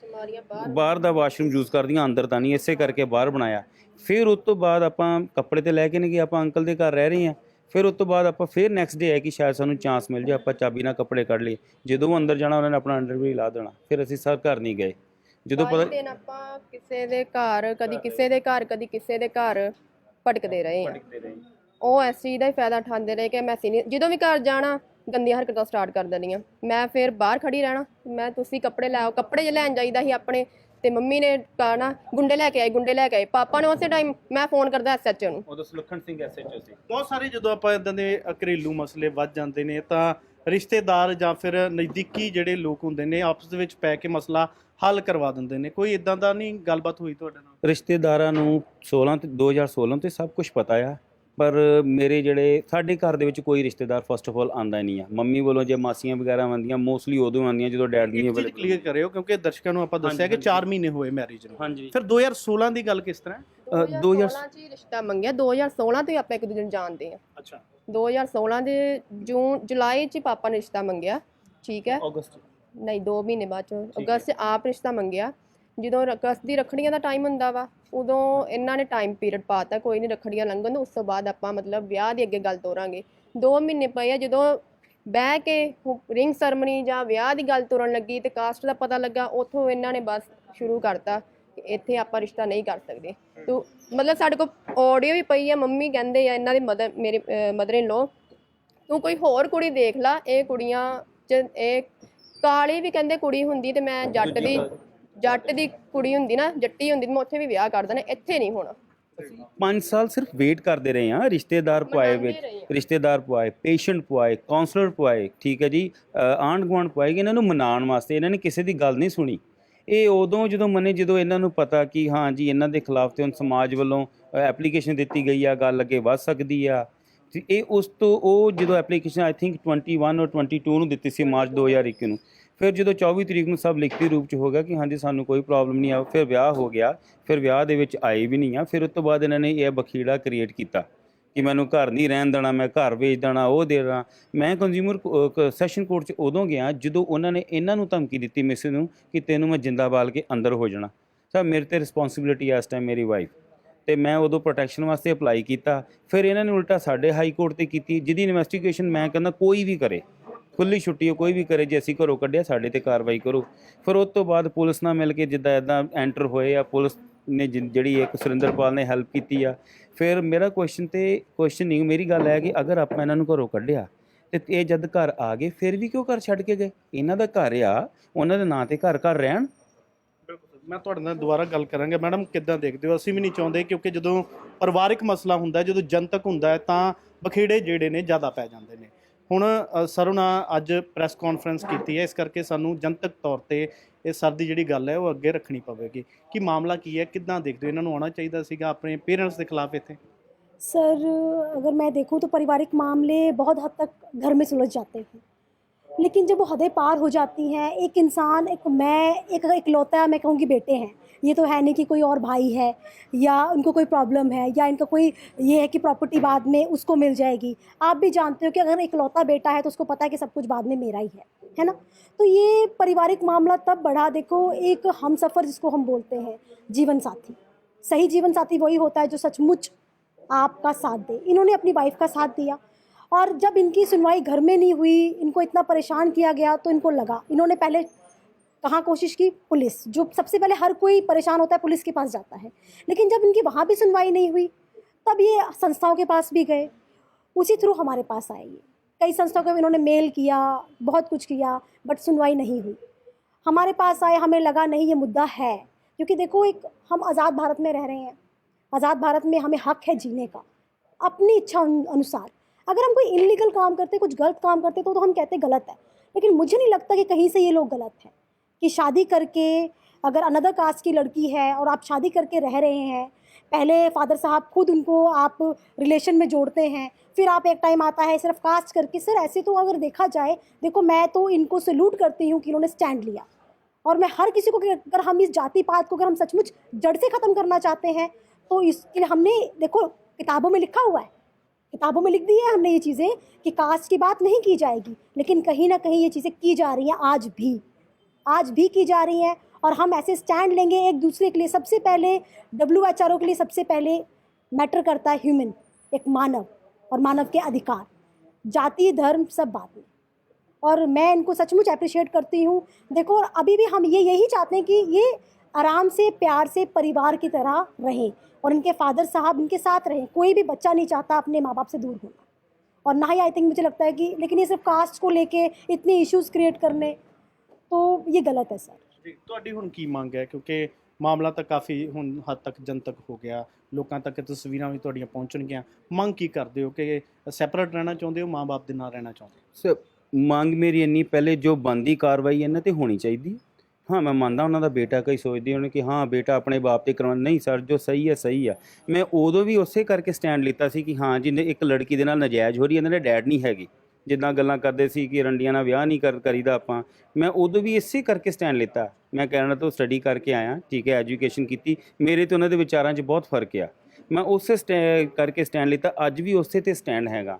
ਬਾਹਰ ਦਾ ਵਾਸ਼ਰੂਮ ਯੂਜ਼ ਕਰਦੀਆਂ, ਅੰਦਰ ਤਾਂ ਨਹੀਂ, ਇਸੇ ਕਰਕੇ ਬਾਹਰ ਬਣਾਇਆ। ਫਿਰ ਉਸ ਤੋਂ ਬਾਅਦ ਆਪਾਂ ਕੱਪੜੇ ਤੇ ਲੈ ਕੇ ਨਹੀਂ ਗਏ, ਆਪਾਂ ਅੰਕਲ ਦੇ ਘਰ ਰਹਿ ਰਹੇ ਹਾਂ। ਫਿਰ ਉਸ ਤੋਂ ਬਾਅਦ ਆਪਾਂ ਫਿਰ ਨੈਕਸਟ ਡੇ ਆਏ ਕਿ ਸ਼ਾਇਦ ਸਾਨੂੰ ਚਾਂਸ ਮਿਲ ਜਾਏ, ਆਪਾਂ ਚਾਬੀ ਨਾਲ ਕੱਪੜੇ ਕੱਢ ਲਏ। ਜਦੋਂ ਅੰਦਰ ਜਾਣਾ ਉਹਨਾਂ ਨੇ ਆਪਣਾ ਅੰਡਰ ਵੀ ਲਾ ਦੇਣਾ। ਫਿਰ ਅਸੀਂ ਸਰ ਘਰ ਨਹੀਂ ਗਏ। ਜਦੋਂ ਪਤਾ ਦਿਨ ਆਪਾਂ ਕਿਸੇ ਦੇ ਘਰ, ਕਦੀ ਕਿਸੇ ਦੇ ਘਰ, ਕਦੀ ਕਿਸੇ ਦੇ ਘਰ ਭਟਕਦੇ ਰਹੇ ਆ। ਉਹ ਇਸ ਚੀਜ਼ ਦਾ ਹੀ ਫਾਇਦਾ ਉਠਾਉਂਦੇ ਰਹੇ ਕਿ ਮੈਂ ਜਦੋਂ ਵੀ ਘਰ ਜਾਣਾ ਗੰਦੀਆਂ ਹਰਕਤਾਂ ਸਟਾਰਟ ਕਰ ਦੇਣੀਆਂ। ਮੈਂ ਫਿਰ ਬਾਹਰ ਖੜੀ ਰਹਿਣਾ, ਮੈਂ ਤੁਸੀਂ ਕੱਪੜੇ ਲੈ ਆਓ। ਕੱਪੜੇ ਜੇ ਲੈਣ ਜਾਈਦਾ ਸੀ ਆਪਣੇ, ਤੇ ਮੰਮੀ ਨੇ ਕਹਿਣਾ ਗੁੰਡੇ ਲੈ ਕੇ ਆਏ। ਪਾਪਾ ਨੇ ਉਸੇ ਟਾਈਮ ਮੈਂ ਫੋਨ ਕਰਦਾ ਐਸਐਚਓ ਨੂੰ, ਉਦੋਂ ਸੁਲੱਖਣ ਸਿੰਘ ਐਸਐਚਓ ਸੀ। ਬਹੁਤ ਸਾਰੇ ਜਦੋਂ ਆਪਾਂ ਇਦਾਂ ਦੇ ਘਰੇਲੂ ਮਸਲੇ ਵੱਧ ਜਾਂਦੇ ਨੇ ਤਾਂ ਰਿਸ਼ਤੇਦਾਰ ਜਾਂ ਫਿਰ ਨਜ਼ਦੀਕੀ ਜਿਹੜੇ ਲੋਕ ਹੁੰਦੇ ਨੇ ਆਪਸ ਦੇ ਵਿੱਚ ਪੈ ਕੇ ਮਸਲਾ ਹੱਲ ਕਰਵਾ ਦਿੰਦੇ ਨੇ। ਕੋਈ ਇਦਾਂ ਦਾ ਨਹੀਂ ਗੱਲਬਾਤ ਹੋਈ ਤੁਹਾਡੇ ਨਾਲ? ਰਿਸ਼ਤੇਦਾਰਾਂ ਨੂੰ 2016 ਤੇ ਸਭ ਕੁਝ ਪਤਾ ਆ, ਪਰ ਮੇਰੇ ਜਿਹੜੇ ਸਾਡੇ ਘਰ ਦੇ ਵਿੱਚ ਕੋਈ ਰਿਸ਼ਤੇਦਾਰ ਫਸਟ ਆਫ ਆਲ ਆਂਦਾ ਨਹੀਂ ਆ। ਮੰਮੀ ਵੱਲੋਂ ਜੇ ਮਾਸੀਆਂ ਵਗੈਰਾ ਆਉਂਦੀਆਂ ਮੋਸਟਲੀ ਉਦੋਂ ਆਉਂਦੀਆਂ ਜਦੋਂ ਡੈਡ ਨਹੀਂ ਅਵੇਲੇਬਲ। ਕਲੀਅਰ ਕਰਿਓ ਕਿਉਂਕਿ ਦਰਸ਼ਕਾਂ ਨੂੰ ਆਪਾਂ ਦੱਸਿਆ ਕਿ 4 ਮਹੀਨੇ ਹੋਏ ਮੈਰਿਜ ਨੂੰ। ਹਾਂਜੀ। ਫਿਰ 2016 ਦੀ ਗੱਲ ਕਿਸ ਤਰ੍ਹਾਂ? 2016 ਚ ਹੀ ਰਿਸ਼ਤਾ ਮੰਗਿਆ। 2016 ਤੋਂ ਹੀ ਆਪਾਂ ਇੱਕ ਦੂਜੇ ਨੂੰ ਜਾਣਦੇ ਆ। ਅੱਛਾ। 2016 ਦੇ ਜੁਲਾਈ ਚ ਪਾਪਾ ਨੇ ਰਿਸ਼ਤਾ ਮੰਗਿਆ, ਠੀਕ ਹੈ। ਅਗਸਤ ਨਹੀਂ, 2 ਮਹੀਨੇ ਬਾਅਦ ਚ ਅਗਸਤ ਆਪ ਰਿਸ਼ਤਾ ਮੰਗਿਆ। ਜਦੋਂ ਅਗਸਤ ਦੀ ਰੱਖੜੀਆਂ ਦਾ ਟਾਈਮ ਹੁੰਦਾ ਵਾ, ਉਦੋਂ ਇਹਨਾਂ ਨੇ ਟਾਈਮ ਪੀਰੀਅਡ ਪਾਤਾ, ਕੋਈ ਨਹੀਂ ਰੱਖੜੀਆਂ ਲੰਘਣ ਤੋਂ ਉਸ ਤੋਂ ਬਾਅਦ ਆਪਾਂ ਮਤਲਬ ਵਿਆਹ ਦੀ ਅੱਗੇ ਗੱਲ ਤੋਰਾਂਗੇ। 2 ਮਹੀਨੇ ਪਏ ਆ। ਜਦੋਂ ਬਹਿ ਕੇ ਰਿੰਗ ਸੈਰਮਨੀ ਜਾਂ ਵਿਆਹ ਦੀ ਗੱਲ ਤੁਰਨ ਲੱਗੀ ਤੇ ਕਾਸਟ ਦਾ ਪਤਾ ਲੱਗਾ, ਉੱਥੋਂ ਇਹਨਾਂ ਨੇ ਬਸ ਸ਼ੁਰੂ ਕਰਤਾ ਕਿ ਇੱਥੇ ਆਪਾਂ ਰਿਸ਼ਤਾ ਨਹੀਂ ਕਰ ਸਕਦੇ। ਤੂੰ ਮਤਲਬ ਸਾਡੇ ਕੋਲ ਆਡੀਓ ਵੀ ਪਈ ਆ, ਮੰਮੀ ਕਹਿੰਦੇ ਆ ਇਹਨਾਂ ਦੇ ਮੇਰੇ ਮਦਰ ਇਨ ਲੋ, ਤੂੰ ਕੋਈ ਹੋਰ ਕੁੜੀ ਦੇਖ ਲਾ। ਇਹ ਕੁੜੀਆਂ 'ਚ ਇਹ ਕਾਲੀ ਵੀ ਕਹਿੰਦੇ ਕੁੜੀ ਹੁੰਦੀ ਤੇ ਮੈਂ ਜੱਟ ਦੀ ਕੁੜੀ ਹੁੰਦੀ ਨਾ, ਜੱਟੀ ਹੁੰਦੀ, ਮੈਂ ਉੱਥੇ ਵੀ ਵਿਆਹ ਕਰ ਦੇਣਾ, ਇੱਥੇ ਨਹੀਂ ਹੋਣਾ। 5 ਸਾਲ ਸਿਰਫ ਵੇਟ ਕਰਦੇ ਰਹੇ ਹਾਂ। ਰਿਸ਼ਤੇਦਾਰ ਪਵਾਏ, ਪੇਸ਼ੈਂਟ ਪਵਾਏ, ਕਾਉਂਸਲਰ ਪਵਾਏ, ਠੀਕ ਹੈ ਜੀ, ਆਂਢ ਗੁਆਂਢ ਪਵਾਏ ਕਿ ਇਹਨਾਂ ਨੂੰ ਮਨਾਉਣ ਵਾਸਤੇ। ਇਹਨਾਂ ਨੇ ਕਿਸੇ ਦੀ ਗੱਲ ਨਹੀਂ ਸੁਣੀ। ਇਹ ਉਦੋਂ ਜਦੋਂ ਮੰਨੇ ਜਦੋਂ ਇਹਨਾਂ ਨੂੰ ਪਤਾ ਕਿ ਹਾਂ ਜੀ ਇਹਨਾਂ ਦੇ ਖਿਲਾਫ ਤੇ ਹੁਣ ਸਮਾਜ ਵੱਲੋਂ ਐਪਲੀਕੇਸ਼ਨ ਦਿੱਤੀ ਗਈ ਆ, ਗੱਲ ਅੱਗੇ ਵੱਧ ਸਕਦੀ ਆ। ਤੇ ਇਹ ਉਸ ਤੋਂ ਉਹ ਜਦੋਂ ਐਪਲੀਕੇਸ਼ਨ ਆਈ ਥਿੰਕ 21 ਔਰ 22 ਨੂੰ ਦਿੱਤੀ ਸੀ, ਮਾਰਚ 2021 ਨੂੰ। ਫਿਰ ਜਦੋਂ 24 ਤਰੀਕ ਨੂੰ ਸਭ ਲਿਖਤੀ ਰੂਪ 'ਚ ਹੋ ਗਿਆ ਕਿ ਹਾਂਜੀ ਸਾਨੂੰ ਕੋਈ ਪ੍ਰੋਬਲਮ ਨਹੀਂ ਆ, ਫਿਰ ਵਿਆਹ ਹੋ ਗਿਆ। ਫਿਰ ਵਿਆਹ ਦੇ ਵਿੱਚ ਆਏ ਵੀ ਨਹੀਂ ਆ। ਫਿਰ ਉਸ ਤੋਂ ਬਾਅਦ ਇਹਨਾਂ ਨੇ ਇਹ ਬਖੀੜਾ ਕ੍ਰੀਏਟ ਕੀਤਾ ਕਿ ਮੈਨੂੰ ਘਰ ਨਹੀਂ ਰਹਿਣ ਦੇਣਾ, ਮੈਂ ਘਰ ਵੇਚ ਦੇਣਾ, ਉਹ ਦੇ ਦੇਣਾ। ਮੈਂ ਕੰਜ਼ਿਊਮਰ ਸੈਸ਼ਨ ਕੋਰਟ 'ਚ ਉਦੋਂ ਗਿਆ ਜਦੋਂ ਉਹਨਾਂ ਨੇ ਇਹਨਾਂ ਨੂੰ ਧਮਕੀ ਦਿੱਤੀ ਮਿਸਿਸ ਨੂੰ ਕਿ ਤੈਨੂੰ ਮੈਂ ਜਿੰਦਾ ਬਾਲ ਕੇ ਅੰਦਰ ਹੋ ਜਾਣਾ। ਸਰ ਮੇਰੇ ਤੇ ਰਿਸਪੌਂਸਿਬਿਲਿਟੀ ਇਸ ਟਾਈਮ ਮੇਰੀ ਵਾਈਫ, ਤੇ ਮੈਂ ਉਦੋਂ ਪ੍ਰੋਟੈਕਸ਼ਨ ਵਾਸਤੇ ਅਪਲਾਈ ਕੀਤਾ। ਫਿਰ ਇਹਨਾਂ ਨੇ ਉਲਟਾ ਸਾਡੇ ਹਾਈ ਕੋਰਟ ਤੇ ਕੀਤੀ, ਜਿਹਦੀ ਇਨਵੈਸਟੀਗੇਸ਼ਨ ਮੈਂ ਕਹਿੰਦਾ ਕੋਈ ਵੀ ਕਰੇ, ਖੁੱਲ੍ਹੀ ਛੁੱਟੀ ਕੋਈ ਵੀ ਕਰੇ, ਜੇ ਅਸੀਂ ਘਰੋਂ ਕੱਢਿਆ ਸਾਡੇ ਤੇ ਕਾਰਵਾਈ ਕਰੋ। ਫਿਰ ਉਸ ਤੋਂ ਬਾਅਦ ਪੁਲਿਸ ਨਾਲ ਮਿਲ ਕੇ ਜਿੱਦਾਂ ਇੱਦਾਂ ਐਂਟਰ ਹੋਏ ਆ, ਪੁਲਿਸ ਨੇ ਜਿਹੜੀ ਇੱਕ ਸੁਰਿੰਦਰਪਾਲ ਨੇ ਹੈਲਪ ਕੀਤੀ ਆ। ਫਿਰ ਮੇਰਾ ਕੁਐਸਚਨਿੰਗ ਮੇਰੀ ਗੱਲ ਹੈ ਕਿ ਅਗਰ ਆਪਾਂ ਇਹਨਾਂ ਨੂੰ ਘਰੋਂ ਕੱਢਿਆ ਤੇ ਇਹ ਜਦ ਘਰ ਆ ਗਏ ਫਿਰ ਵੀ ਕਿਉਂ ਘਰ ਛੱਡ ਕੇ ਗਏ? ਇਹਨਾਂ ਦਾ ਘਰ ਆ, ਉਹਨਾਂ ਦੇ ਨਾਂ ਤੇ ਘਰ ਰਹਿਣ। ਮੈਂ ਤੁਹਾਡੇ ਨਾਲ ਦੁਬਾਰਾ ਗੱਲ ਕਰਾਂਗਾ। ਮੈਡਮ ਕਿੱਦਾਂ ਦੇਖਦੇ ਹੋ? ਅਸੀਂ ਵੀ ਨਹੀਂ ਚਾਹੁੰਦੇ, ਕਿਉਂਕਿ ਜਦੋਂ ਪਰਿਵਾਰਿਕ ਮਸਲਾ ਹੁੰਦਾ, ਜਦੋਂ ਜਨਤਕ ਹੁੰਦਾ ਹੈ ਤਾਂ ਬਖੇੜੇ ਜਿਹੜੇ ਨੇ ਜ਼ਿਆਦਾ ਪੈ ਜਾਂਦੇ ਨੇ। ਹੁਣ ਸਰ ਉਹਨਾਂ ਅੱਜ ਪ੍ਰੈਸ ਕਾਨਫਰੰਸ ਕੀਤੀ ਹੈ, ਇਸ ਕਰਕੇ ਸਾਨੂੰ ਜਨਤਕ ਤੌਰ ਤੇ ਇਹ ਸਰ ਦੀ ਜਿਹੜੀ ਗੱਲ ਹੈ ਉਹ ਅੱਗੇ ਰੱਖਣੀ ਪਵੇਗੀ ਕਿ ਮਾਮਲਾ ਕੀ ਹੈ, ਕਿੱਦਾਂ ਦੇਖਦੇ ਹੋ? ਇਹਨਾਂ ਨੂੰ ਆਉਣਾ ਚਾਹੀਦਾ ਸੀਗਾ ਆਪਣੇ ਪੇਰੈਂट्स ਦੇ खिलाफ ਇੱਥੇ? सर अगर मैं देखूं तो पारिवारिक मामले बहुत हद तक घर में सुलझ जाते हैं, लेकिन जब वो हदें पार हो जाती हैं, एक इंसान एक इकलौता मैं कहूँगी बेटे हैं, ये तो है नहीं कि कोई और भाई है या उनको कोई प्रॉब्लम है या इनका कोई ये है कि प्रॉपर्टी बाद में उसको मिल जाएगी। आप भी जानते हो कि अगर इकलौता बेटा है तो उसको पता है कि सब कुछ बाद में मेरा ही है ना। तो ये पारिवारिक मामला तब बढ़ा, देखो एक हमसफ़र जिसको हम बोलते हैं, जीवन साथी, सही जीवन साथी वही होता है जो सचमुच आपका साथ दे। इन्होंने अपनी वाइफ का साथ दिया और जब इनकी सुनवाई घर में नहीं हुई, इनको इतना परेशान किया गया, तो इनको लगा, इन्होंने पहले कहाँ कोशिश की, पुलिस, जो सबसे पहले हर कोई परेशान होता है पुलिस के पास जाता है। लेकिन जब इनकी वहाँ भी सुनवाई नहीं हुई तब ये संस्थाओं के पास भी गए, उसी थ्रू हमारे पास आए। ये कई संस्थाओं को इन्होंने मेल किया, बहुत कुछ किया, बट सुनवाई नहीं हुई। हमारे पास आए, हमें लगा नहीं ये मुद्दा है, क्योंकि देखो एक हम आज़ाद भारत में रह रहे हैं, आज़ाद भारत में हमें हक है जीने का अपनी इच्छा अनुसार। अगर हम कोई इलीगल काम करते, कुछ गलत काम करते तो हम कहते गलत है, लेकिन मुझे नहीं लगता कि कहीं से ये लोग गलत हैं कि शादी करके अगर अनदर कास्ट की लड़की है और आप शादी करके रह रहे हैं, पहले फादर साहब खुद उनको आप रिलेशन में जोड़ते हैं, फिर आप एक टाइम आता है सिर्फ कास्ट करके। सर ऐसे तो अगर देखा जाए, देखो मैं तो इनको सैल्यूट करती हूँ कि इन्होंने स्टैंड लिया, और मैं हर किसी को, अगर हम इस जाति पात को अगर हम सचमुच जड़ से ख़त्म करना चाहते हैं तो इसके लिए हमने, देखो किताबों में लिखा हुआ है, किताबों में लिख दी है हमने ये चीज़ें कि कास्ट की बात नहीं की जाएगी, लेकिन कहीं ना कहीं ये चीज़ें की जा रही हैं, आज भी की जा रही हैं। और हम ऐसे स्टैंड लेंगे एक दूसरे के लिए। सबसे पहले WHO के लिए सबसे पहले मैटर करता है ह्यूमन, एक मानव और मानव के अधिकार, जाति धर्म सब बात में। और मैं इनको सचमुच अप्रिशिएट करती हूँ। देखो अभी भी हम यही चाहते हैं कि ये आराम से प्यार से परिवार की तरह रहें और इनके फादर साहब इनके साथ रहें। कोई भी बच्चा नहीं चाहता अपने माँ बाप से दूर होना, और ना ही आई थिंक मुझे लगता है कि, लेकिन ये सिर्फ कास्ट को लेके इतने इश्यूज़ क्रिएट करने, तो ये गलत है सर। ਜੀ ਤੁਹਾਡੀ ਹੁਣ ਕੀ ਮੰਗ ਹੈ? ਕਿਉਂਕਿ ਮਾਮਲਾ ਤਾਂ ਕਾਫੀ ਹੁਣ ਹੱਦ ਤੱਕ ਜਨਤਕ ਹੋ ਗਿਆ, ਲੋਕਾਂ ਤੱਕ ਤਸਵੀਰਾਂ ਵੀ ਤੁਹਾਡੀਆਂ ਪਹੁੰਚਣਗੀਆਂ। ਮੰਗ ਕੀ ਕਰਦੇ ਹੋ? ਕਿ ਸੈਪਰੇਟ ਰਹਿਣਾ ਚਾਹੁੰਦੇ ਹੋ, ਮਾਂ-ਬਾਪ ਦੇ ਨਾਲ ਰਹਿਣਾ ਚਾਹੁੰਦੇ ਹੋ? ਸਰ ਮੰਗ ਮੇਰੀ ਇੰਨੀ, ਪਹਿਲੇ ਜੋ ਬਣਦੀ ਕਾਰਵਾਈ ਇਹਨਾਂ ਤੇ ਹੋਣੀ ਚਾਹੀਦੀ। ਹਾਂ ਮੈਂ ਮੰਨਦਾ ਉਹਨਾਂ ਦਾ ਬੇਟਾ, ਕਈ ਸੋਚਦੇ ਹੋਣ ਕਿ ਹਾਂ ਬੇਟਾ ਆਪਣੇ ਬਾਪ ਤੇ ਕਰਵਾਉਣਾ, ਨਹੀਂ ਸਰ ਜੋ ਸਹੀ ਹੈ। ਮੈਂ ਉਦੋਂ ਵੀ ਉਸੇ ਕਰਕੇ ਸਟੈਂਡ ਲਿੱਤਾ ਸੀ ਕਿ ਹਾਂ ਜਿਹਨੇ ਇੱਕ ਲੜਕੀ ਦੇ ਨਾਲ ਨਜਾਇਜ਼ ਹੋ ਰਹੀ, ਇਹਨਾਂ ਦੇ ਡੈਡ ਨਹੀਂ ਹੈਗੇ, ਜਿੱਦਾਂ ਗੱਲਾਂ ਕਰਦੇ ਸੀ ਕਿ ਰੰਡੀਆਂ ਨਾਲ ਵਿਆਹ ਨਹੀਂ ਕਰੀਦਾ ਆਪਾਂ, ਮੈਂ ਉਦੋਂ ਵੀ ਇਸੇ ਕਰਕੇ ਸਟੈਂਡ ਲਿੱਤਾ। ਮੈਂ ਕੈਨੇਡਾ ਤੋਂ ਸਟੱਡੀ ਕਰਕੇ ਆਇਆ, ਠੀਕ ਹੈ, ਐਜੂਕੇਸ਼ਨ ਕੀਤੀ, ਮੇਰੇ ਤੇ ਉਹਨਾਂ ਦੇ ਵਿਚਾਰਾਂ 'ਚ ਬਹੁਤ ਫਰਕ ਆ। ਮੈਂ ਉਸੇ ਕਰਕੇ ਸਟੈਂਡ ਲਿੱਤਾ, ਅੱਜ ਵੀ ਉਸੇ ਤੇ ਸਟੈਂਡ ਹੈਗਾ।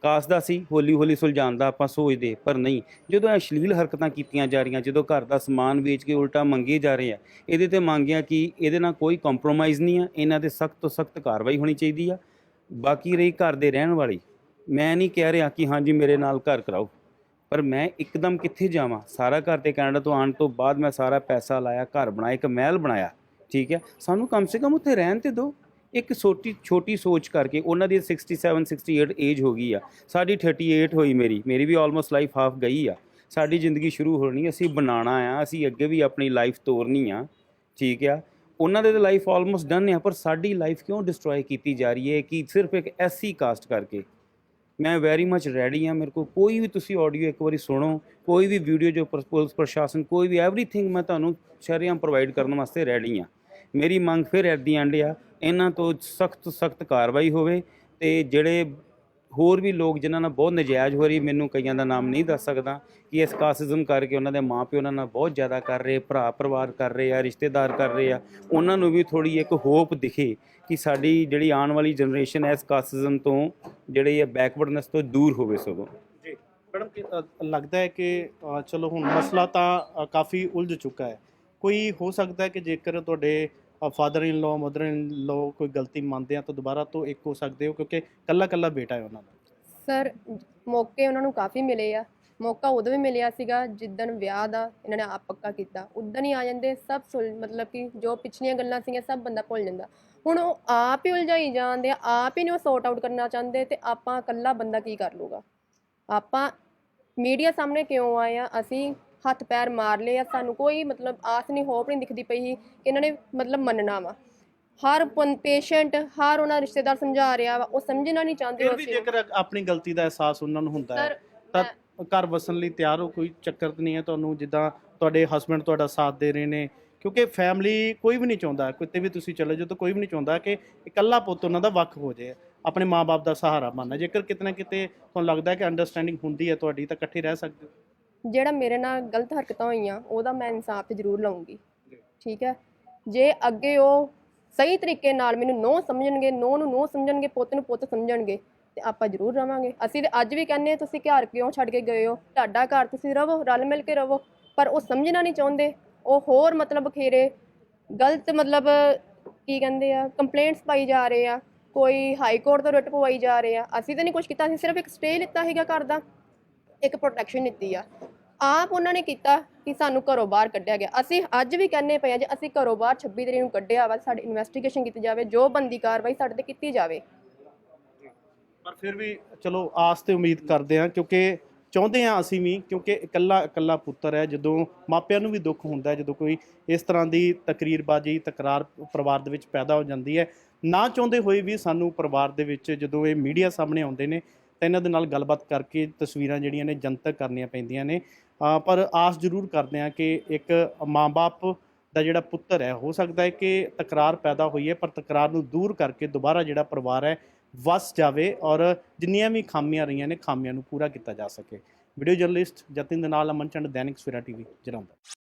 ਕਾਸ ਦਾ ਸੀ, ਹੌਲੀ ਸੁਲਝਾਉਣ ਦਾ ਆਪਾਂ ਸੋਚਦੇ, ਪਰ ਨਹੀਂ, ਜਦੋਂ ਅਸ਼ਲੀਲ ਹਰਕਤਾਂ ਕੀਤੀਆਂ ਜਾ ਰਹੀਆਂ, ਜਦੋਂ ਘਰ ਦਾ ਸਮਾਨ ਵੇਚ ਕੇ ਉਲਟਾ ਮੰਗੇ ਜਾ ਰਹੇ ਆ, ਇਹਦੇ ਤੇ ਮੰਗਿਆ ਕਿ ਇਹਦੇ ਨਾਲ ਕੋਈ ਕੰਪਰੋਮਾਈਜ਼ ਨਹੀਂ ਆ, ਇਹਨਾਂ ਦੇ ਸਖਤ ਤੋਂ ਸਖਤ ਕਾਰਵਾਈ ਹੋਣੀ ਚਾਹੀਦੀ ਆ। ਬਾਕੀ ਰਹੀ ਘਰ ਦੇ ਰਹਿਣ ਵਾਲੀ, ਮੈਂ ਨਹੀਂ ਕਹਿ ਰਿਹਾ ਕਿ ਹਾਂਜੀ ਮੇਰੇ ਨਾਲ ਘਰ ਕਰਾਓ, ਪਰ ਮੈਂ ਇੱਕਦਮ ਕਿੱਥੇ ਜਾਵਾਂ? ਸਾਰਾ ਘਰ ਤੇ ਕੈਨੇਡਾ ਤੋਂ ਆਉਣ ਤੋਂ ਬਾਅਦ ਮੈਂ ਸਾਰਾ ਪੈਸਾ ਲਾਇਆ, ਘਰ ਬਣਾਇਆ, ਇੱਕ ਮਹਿਲ ਬਣਾਇਆ, ਠੀਕ ਹੈ, ਸਾਨੂੰ ਕਮ ਸੇ ਕਮ ਉੱਥੇ ਰਹਿਣ ਤੇ ਦਿਓ। ਇੱਕ ਛੋਟੀ ਸੋਚ ਕਰਕੇ ਉਹਨਾਂ ਦੀ 67 68 ਏਜ ਹੋ ਗਈ ਆ, ਸਾਡੀ 38 ਹੋਈ, ਮੇਰੀ ਵੀ ਆਲਮੋਸਟ ਲਾਈਫ ਹਾਫ ਗਈ ਆ। ਸਾਡੀ ਜ਼ਿੰਦਗੀ ਸ਼ੁਰੂ ਹੋਣੀ, ਅਸੀਂ ਬਣਾਉਣਾ ਆ, ਅਸੀਂ ਅੱਗੇ ਵੀ ਆਪਣੀ ਲਾਈਫ ਤੋਰਨੀ ਆ, ਠੀਕ ਆ। ਉਹਨਾਂ ਦੇ ਤਾਂ ਲਾਈਫ ਆਲਮੋਸਟ ਡਨ ਆ, ਪਰ ਸਾਡੀ ਲਾਈਫ ਕਿਉਂ ਡਿਸਟਰੋਏ ਕੀਤੀ ਜਾ ਰਹੀ ਹੈ ਕਿ ਸਿਰਫ ਇੱਕ SC ਕਾਸਟ ਕਰਕੇ? ਮੈਂ ਵੈਰੀ ਮੱਚ ਰੈਡੀ ਹਾਂ। ਮੇਰੇ ਕੋਲ ਕੋਈ ਵੀ ਤੁਸੀਂ ਆਡੀਓ ਇੱਕ ਵਾਰੀ ਸੁਣੋ, ਕੋਈ ਵੀ ਵੀਡੀਓ ਜੋ ਪੁਲਿਸ ਪ੍ਰਸ਼ਾਸਨ, ਕੋਈ ਵੀ ਐਵਰੀਥਿੰਗ ਮੈਂ ਤੁਹਾਨੂੰ ਸ਼ਰੇਆਮ ਪ੍ਰੋਵਾਈਡ ਕਰਨ ਵਾਸਤੇ ਰੈਡੀ ਹਾਂ। ਮੇਰੀ ਮੰਗ ਫਿਰ ਐਟ ਦੀ ਐਂਡ ਆ, ਇਹਨਾਂ ਤੋਂ ਸਖਤ ਕਾਰਵਾਈ ਹੋਵੇ, ਤੇ ਜਿਹੜੇ ਹੋਰ ਵੀ ਲੋਕ ਜਿਨ੍ਹਾਂ ਨਾਲ ਬਹੁਤ ਨਜਾਇਜ਼ ਹੋ ਰਹੀ, ਮੈਨੂੰ ਕਈਆਂ ਦਾ ਨਾਮ ਨਹੀਂ ਦੱਸ ਸਕਦਾ, ਕਿ ਇਸ ਕਾਸਟਿਜ਼ਮ ਕਰਕੇ ਉਹਨਾਂ ਦੇ ਮਾਪਿਓ ਉਹਨਾਂ ਨਾਲ ਬਹੁਤ ਜ਼ਿਆਦਾ ਕਰ ਰਹੇ, ਭਰਾ ਪਰਿਵਾਰ ਕਰ ਰਹੇ ਆ, ਰਿਸ਼ਤੇਦਾਰ ਕਰ ਰਹੇ ਆ, ਉਹਨਾਂ ਨੂੰ ਵੀ ਥੋੜੀ ਇੱਕ ਹੋਪ ਦਿਖੇ ਕਿ ਸਾਡੀ ਜਿਹੜੀ ਆਉਣ ਵਾਲੀ ਜਨਰੇਸ਼ਨ ਇਸ ਕਾਸਟਿਜ਼ਮ ਤੋਂ ਜਿਹੜੀ ਹੈ ਬੈਕਵਰਡਨੈਸ ਤੋਂ ਦੂਰ ਹੋਵੇ। ਸਗੋਂ ਜੀ ਮੈਡਮ, ਲੱਗਦਾ ਹੈ ਕਿ ਚਲੋ ਹੁਣ ਮਸਲਾ ਤਾਂ ਕਾਫੀ ਉਲਝ ਚੁੱਕਾ ਹੈ। ਕੋਈ ਹੋ ਸਕਦਾ ਹੈ ਕਿ ਜੇਕਰ ਤੁਹਾਡੇ father in law mother in law ਕੋਈ ਗਲਤੀ ਮੰਨਦੇ ਆ ਤਾਂ ਦੁਬਾਰਾ ਤੋਂ ਇੱਕ ਹੋ ਸਕਦੇ ਹੋ, ਕਿਉਂਕਿ ਕੱਲਾ ਕੱਲਾ ਬੇਟਾ ਹੈ ਉਹਨਾਂ ਦਾ। ਸਰ ਮੌਕੇ ਉਹਨਾਂ ਨੂੰ ਕਾਫੀ ਮਿਲੇ ਆ। ਮੌਕਾ ਉਦੋਂ ਵੀ ਮਿਲਿਆ ਸੀਗਾ ਜਿੱਦਣ ਵਿਆਹ ਦਾ ਇਹਨਾਂ ਨੇ ਆਪ ਪੱਕਾ ਕੀਤਾ, ਉਦੋਂ ਹੀ ਆ ਜਾਂਦੇ ਸਭ ਮਤਲਬ ਕਿ ਜੋ ਪਿਛਲੀਆਂ ਗੱਲਾਂ ਸੀਗੀਆਂ ਸਭ ਬੰਦਾ ਭੁੱਲ ਜਾਂਦਾ। ਹੁਣ ਉਹ ਆਪ ਹੀ ਉਲਝਾਈ ਜਾਂਦੇ ਆ, ਆਪ ਹੀ ਨਹੀਂ ਉਹ ਸੌਟ ਆਊਟ ਕਰਨਾ ਚਾਹੁੰਦੇ, ਤੇ ਆਪਾਂ ਇਕੱਲਾ ਬੰਦਾ ਕੀ ਕਰ ਲੂਗਾ। ਆਪਾਂ ਮੀਡੀਆ ਸਾਹਮਣੇ ਕਿਉਂ ਆਏ ਆ, ਅਸੀਂ ਹੱਥ ਪੈਰ ਮਾਰ ਲਏ ਆ, ਸਾਨੂੰ ਕੋਈ ਮਤਲਬ ਆਸ ਨਹੀਂ, ਹੋਪ ਨਹੀਂ ਦਿਖਦੀ ਪਈ ਸੀ ਕਿ ਇਹਨਾਂ ਨੇ ਮਤਲਬ ਮੰਨਣਾ ਵਾ। ਹਰ ਪੇਸ਼ੈਂਟ, ਹਰ ਉਹਨਾਂ ਰਿਸ਼ਤੇਦਾਰ ਸਮਝਾ ਰਿਹਾ ਵਾ, ਉਹ ਸਮਝਣਾ ਨਹੀਂ ਚਾਹੁੰਦੇ। ਫਿਰ ਵੀ ਜੇਕਰ ਆਪਣੀ ਗਲਤੀ ਦਾ ਅਹਿਸਾਸ ਉਹਨਾਂ ਨੂੰ ਹੁੰਦਾ ਹੈ ਤਾਂ ਘਰ ਵਸਣ ਲਈ ਤਿਆਰ ਹੋ, ਕੋਈ ਚੱਕਰ ਨਹੀਂ ਹੈ ਤੁਹਾਨੂੰ। ਜਿੱਦਾਂ ਤੁਹਾਡੇ ਹਸਬੈਂਡ ਤੁਹਾਡਾ ਸਾਥ ਦੇ ਰਹੇ ਨੇ, ਕਿਉਂਕਿ ਫੈਮਿਲੀ ਕੋਈ ਵੀ ਨਹੀਂ ਚਾਹੁੰਦਾ, ਕਿਤੇ ਵੀ ਤੁਸੀਂ ਚਲੇ ਜਾਓ ਤਾਂ ਕੋਈ ਵੀ ਨਹੀਂ ਚਾਹੁੰਦਾ ਕਿ ਇਕੱਲਾ ਪੁੱਤ ਉਹਨਾਂ ਦਾ ਵੱਖ ਹੋ ਜਾਏ, ਆਪਣੇ ਮਾਂ-ਬਾਪ ਦਾ ਸਹਾਰਾ ਬਣਨਾ। ਜੇਕਰ ਕਿਤੇ ਨਾ ਕਿਤੇ ਤੁਹਾਨੂੰ ਲੱਗਦਾ ਕਿ ਅੰਡਰਸਟੈਂਡਿੰਗ ਹੁੰਦੀ ਹੈ ਤੁਹਾਡੀ, ਤਾਂ ਇਕੱਠੇ ਰਹਿ ਸਕਦੇ ਹੋ। ਜਿਹੜਾ ਮੇਰੇ ਨਾਲ ਗਲਤ ਹਰਕਤਾਂ ਹੋਈਆਂ ਉਹਦਾ ਮੈਂ ਇਨਸਾਫ ਤੇ ਜ਼ਰੂਰ ਲਵਾਂਗੀ, ਠੀਕ ਹੈ। ਜੇ ਅੱਗੇ ਉਹ ਸਹੀ ਤਰੀਕੇ ਨਾਲ ਮੈਨੂੰ ਨੋ ਸਮਝਣਗੇ, ਨੋ ਨੂੰ ਨੋ ਸਮਝਣਗੇ, ਪੁੱਤ ਨੂੰ ਪੁੱਤ ਸਮਝਣਗੇ, ਤੇ ਆਪਾਂ ਜ਼ਰੂਰ ਰਵਾਂਗੇ। ਅਸੀਂ ਤੇ ਅੱਜ ਵੀ ਕਹਿੰਦੇ ਤੁਸੀਂ ਘਰ ਕਿਉਂ ਛੱਡ ਕੇ ਗਏ ਹੋ, ਤੁਹਾਡਾ ਘਰ, ਤੁਸੀਂ ਰਵੋ, ਰਲ ਮਿਲ ਕੇ ਰਵੋ। ਪਰ ਉਹ ਸਮਝਣਾ ਨਹੀਂ ਚਾਹੁੰਦੇ, ਉਹ ਹੋਰ ਮਤਲਬ ਬਖੇਰੇ ਗਲਤ ਮਤਲਬ ਕੀ ਕਹਿੰਦੇ ਆ, ਕੰਪਲੇਂਟਸ ਪਾਈ ਜਾ ਰਹੇ ਆ, ਕੋਈ ਹਾਈ ਕੋਰਟ ਤੋਂ ਰਿਟ ਪਵਾਈ ਜਾ ਰਹੇ ਆ। ਅਸੀਂ ਤਾਂ ਨਹੀਂ ਕੁਝ ਕੀਤਾ, ਅਸੀਂ ਸਿਰਫ ਇੱਕ ਸਟੇ ਲਿੱਤਾ ਸੀਗਾ ਘਰ ਦਾ, ਇੱਕ ਪ੍ਰੋਟੈਕਸ਼ਨ ਦਿੱਤੀ ਆ। ਆਪ ਉਹਨਾਂ ਨੇ ਕੀਤਾ ਕਿ ਸਾਨੂੰ ਘਰੋਂ ਬਾਹਰ ਕੱਢਿਆ ਗਿਆ। ਅਸੀਂ ਅੱਜ ਵੀ ਕਹਿੰਦੇ ਪਏ ਆ, ਜੇ ਅਸੀਂ ਘਰੋਂ ਬਾਹਰ 26 ਤਰੀਕ ਨੂੰ ਕੱਢਿਆ ਵਾ, ਸਾਡੀ ਇਨਵੈਸਟੀਗੇਸ਼ਨ ਕੀਤੀ ਜਾਵੇ, ਜੋ ਬੰਦੀ ਕਾਰਵਾਈ ਸਾਡੇ ਤੇ ਕੀਤੀ ਜਾਵੇ। ਪਰ ਫਿਰ ਵੀ ਚਲੋ ਆਸ ਤੇ ਉਮੀਦ ਕਰਦੇ ਹਾਂ, ਕਿਉਂਕਿ ਚਾਹੁੰਦੇ ਹਾਂ ਅਸੀਂ ਵੀ, ਕਿਉਂਕਿ ਇਕੱਲਾ ਪੁੱਤਰ ਹੈ। ਜਦੋਂ ਮਾਪਿਆਂ ਨੂੰ ਵੀ ਦੁੱਖ ਹੁੰਦਾ ਜਦੋਂ ਕੋਈ ਇਸ ਤਰ੍ਹਾਂ ਦੀ ਤਕਰੀਰਬਾਜ਼ੀ, ਤਕਰਾਰ ਪਰਿਵਾਰ ਦੇ ਵਿੱਚ ਪੈਦਾ ਹੋ ਜਾਂਦੀ ਹੈ। ਨਾ ਚਾਹੁੰਦੇ ਹੋਏ ਵੀ ਸਾਨੂੰ ਪਰਿਵਾਰ ਦੇ ਵਿੱਚ ਜਦੋਂ ਇਹ ਮੀਡੀਆ ਸਾਹਮਣੇ ਆਉਂਦੇ ਨੇ ਤਾਂ ਇਹਨਾਂ ਦੇ ਨਾਲ ਗੱਲਬਾਤ ਕਰਕੇ ਤਸਵੀਰਾਂ ਜਿਹੜੀਆਂ ਨੇ ਜਨਤਕ ਕਰਨੀਆਂ ਪੈਂਦੀਆਂ ਨੇ। ਪਰ ਆਸ ਜ਼ਰੂਰ ਕਰਦੇ ਹਾਂ ਕਿ ਇੱਕ ਮਾਂ-ਬਾਪ ਦਾ ਜਿਹੜਾ ਪੁੱਤਰ ਹੈ, ਹੋ ਸਕਦਾ ਹੈ ਕਿ ਤਕਰਾਰ ਪੈਦਾ ਹੋਈ ਹੈ, ਪਰ ਤਕਰਾਰ ਨੂੰ ਦੂਰ ਕਰਕੇ ਦੁਬਾਰਾ ਜਿਹੜਾ ਪਰਿਵਾਰ ਹੈ ਵਸ ਜਾਵੇ, ਔਰ ਜਿੰਨੀਆਂ ਵੀ ਖਾਮੀਆਂ ਰਹੀਆਂ ਨੇ ਖਾਮੀਆਂ ਨੂੰ ਪੂਰਾ ਕੀਤਾ ਜਾ ਸਕੇ। ਵੀਡੀਓ ਜਰਨਲਿਸਟ ਜਤਿਨ ਦੇ ਨਾਲ ਅਮਨ ਚੰਦ, ਦੈਨਿਕ ਸਵੇਰਾ ਟੀਵੀ, ਜਲੰਧਰ।